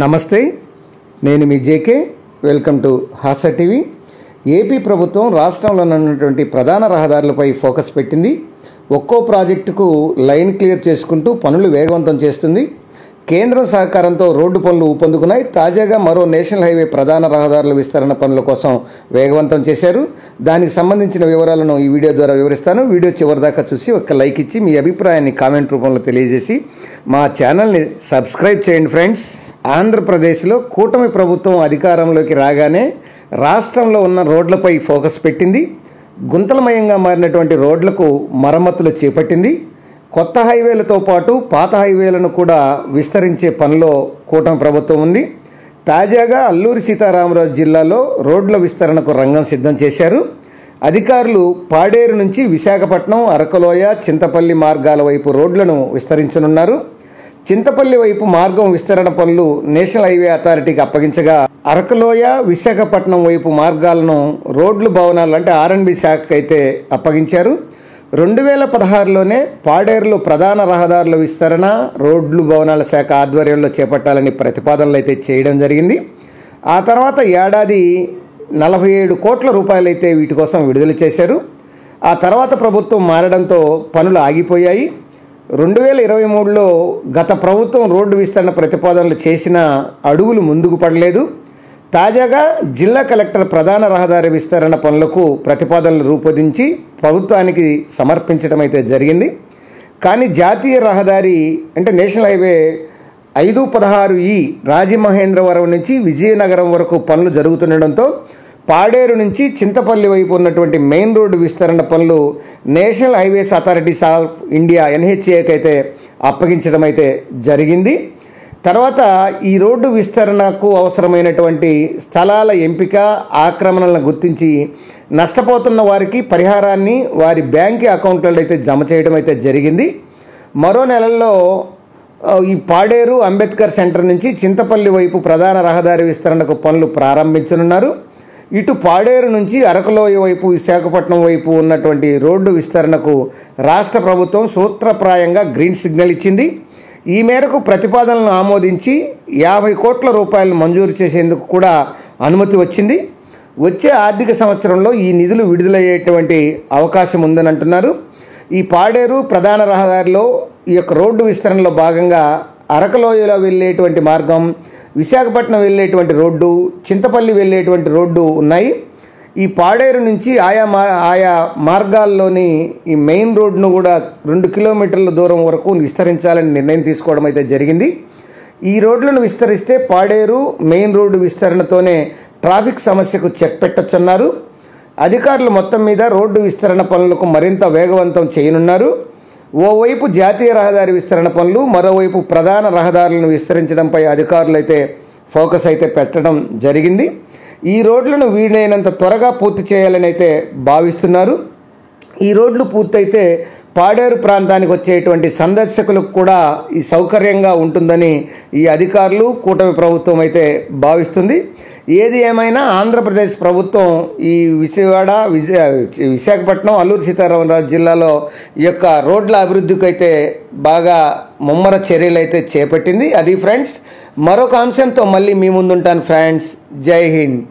నమస్తే, నేను మీ JK. Welcome to Hasa TV. AP ప్రభుత్వం రాష్ట్రంలో ఉన్నటువంటి ప్రధాన రహదారులపై ఫోకస్ పెట్టింది. ఒక్కో ప్రాజెక్టుకు లైన్ క్లియర్ చేసుకుంటూ పనులు వేగవంతం చేస్తుంది. కేంద్రం సహకారంతో రోడ్డు పనులు ఊపందుకున్నాయి. తాజాగా మరో నేషనల్ హైవే ప్రధాన రహదారుల విస్తరణ పనుల కోసం వేగవంతం చేశారు. దానికి సంబంధించిన వివరాలను ఈ వీడియో ద్వారా వివరిస్తాను. వీడియో చివరిదాకా చూసి ఒక లైక్ ఇచ్చి మీ అభిప్రాయాన్ని కామెంట్ రూపంలో తెలియజేసి మా ఛానల్ని సబ్స్క్రైబ్ చేయండి ఫ్రెండ్స్. ఆంధ్రప్రదేశ్లో కూటమి ప్రభుత్వం అధికారంలోకి రాగానే రాష్ట్రంలో ఉన్న రోడ్లపై ఫోకస్ పెట్టింది. గుంతలమయంగా మారినటువంటి రోడ్లకు మరమ్మతులు చేపట్టింది. కొత్త హైవేలతో పాటు పాత హైవేలను కూడా విస్తరించే పనిలో కూటమి ప్రభుత్వం ఉంది. తాజాగా అల్లూరి సీతారామరాజు జిల్లాలో రోడ్ల విస్తరణకు రంగం సిద్ధం చేశారు. అధికారులు పాడేరు నుంచి విశాఖపట్నం, అరకలోయ, చింతపల్లి మార్గాల వైపు రోడ్లను విస్తరించనున్నారు. చింతపల్లి వైపు మార్గం విస్తరణ పనులు నేషనల్ హైవే అథారిటీకి అప్పగించగా, అరకలోయ, విశాఖపట్నం వైపు మార్గాలను రోడ్లు భవనాలు అంటే R&B శాఖకు అయితే అప్పగించారు. 2016లోనే పాడేరులో ప్రధాన రహదారుల విస్తరణ రోడ్లు భవనాల శాఖ ఆధ్వర్యంలో చేపట్టాలని ప్రతిపాదనలు అయితే చేయడం జరిగింది. ఆ తర్వాత ఏడాది 47 కోట్ల రూపాయలైతే వీటి కోసం విడుదల చేశారు. ఆ తర్వాత ప్రభుత్వం మారడంతో పనులు ఆగిపోయాయి. 2023లో గత ప్రభుత్వం రోడ్డు విస్తరణ ప్రతిపాదనలు చేసిన అడుగులు ముందుకు పడలేదు. తాజాగా జిల్లా కలెక్టర్ ప్రధాన రహదారి విస్తరణ పనులకు ప్రతిపాదనలు రూపొందించి ప్రభుత్వానికి సమర్పించడం అయితే జరిగింది. కానీ జాతీయ రహదారి అంటే నేషనల్ హైవే 516E రాజమహేంద్రవరం నుంచి విజయనగరం వరకు పనులు జరుగుతుండడంతో పాడేరు నుంచి చింతపల్లి వైపు ఉన్నటువంటి మెయిన్ రోడ్డు విస్తరణ పనులు national highways authorities of India NHAకి అయితే అప్పగించడం అయితే జరిగింది. తర్వాత ఈ రోడ్డు విస్తరణకు అవసరమైనటువంటి స్థలాల ఎంపిక, ఆక్రమణలను గుర్తించి నష్టపోతున్న వారికి పరిహారాన్ని వారి బ్యాంక్ అకౌంట్లలో అయితే జమ చేయడం అయితే జరిగింది. మరో నెలల్లో ఈ పాడేరు అంబేద్కర్ సెంటర్ నుంచి చింతపల్లి వైపు ప్రధాన రహదారి విస్తరణకు పనులు ప్రారంభించనున్నారు. ఇటు పాడేరు నుంచి అరకలోయ వైపు, విశాఖపట్నం వైపు ఉన్నటువంటి రోడ్డు విస్తరణకు రాష్ట్ర ప్రభుత్వం సూత్రప్రాయంగా గ్రీన్ సిగ్నల్ ఇచ్చింది. ఈ మేరకు ప్రతిపాదనలను ఆమోదించి 50 కోట్ల రూపాయలు మంజూరు చేసేందుకు కూడా అనుమతి వచ్చింది. వచ్చే ఆర్థిక సంవత్సరంలో ఈ నిధులు విడుదలయ్యేటువంటి అవకాశం ఉందని అంటున్నారు. ఈ పాడేరు ప్రధాన రహదారిలో ఈ యొక్క రోడ్డు విస్తరణలో భాగంగా అరకలోయలో వెళ్ళేటువంటి మార్గం, విశాఖపట్నం వెళ్ళేటువంటి రోడ్డు, చింతపల్లి వెళ్ళేటువంటి రోడ్డు ఉన్నాయి. ఈ పాడేరు నుంచి ఆయా మార్గాల్లోని ఈ మెయిన్ రోడ్ను కూడా 2 కిలోమీటర్ల దూరం వరకు విస్తరించాలని నిర్ణయం తీసుకోవడం అయితే జరిగింది. ఈ రోడ్లను విస్తరిస్తే పాడేరు మెయిన్ రోడ్డు విస్తరణతోనే ట్రాఫిక్ సమస్యకు చెక్ పెట్టొచ్చన్నారు. అధికారులు మొత్తం మీద రోడ్డు విస్తరణ పనులకు మరింత వేగవంతం చేయనున్నారు. ఓవైపు జాతీయ రహదారి విస్తరణ పనులు, మరోవైపు ప్రధాన రహదారులను విస్తరించడంపై అధికారులు అయితే ఫోకస్ అయితే పెట్టడం జరిగింది. ఈ రోడ్లను వీలైనంత త్వరగా పూర్తి చేయాలని అయితే భావిస్తున్నారు. ఈ రోడ్లు పూర్తయితే పాడేరు ప్రాంతానికి వచ్చేటువంటి సందర్శకులకు కూడా ఈ సౌకర్యంగా ఉంటుందని ఈ అధికారులు, కూటమి ప్రభుత్వం అయితే భావిస్తుంది. ఏది ఏమైనా ఆంధ్రప్రదేశ్ ప్రభుత్వం ఈ విశాఖపట్నం, అల్లూరి సీతారామరాజు జిల్లాలో ఈ యొక్క రోడ్ల అభివృద్ధికి అయితే బాగా ముమ్మర చర్యలు అయితే చేపట్టింది. అది ఫ్రెండ్స్, మరొక అంశంతో మళ్ళీ మీ ముందుంటాను ఫ్రెండ్స్. జై హింద్.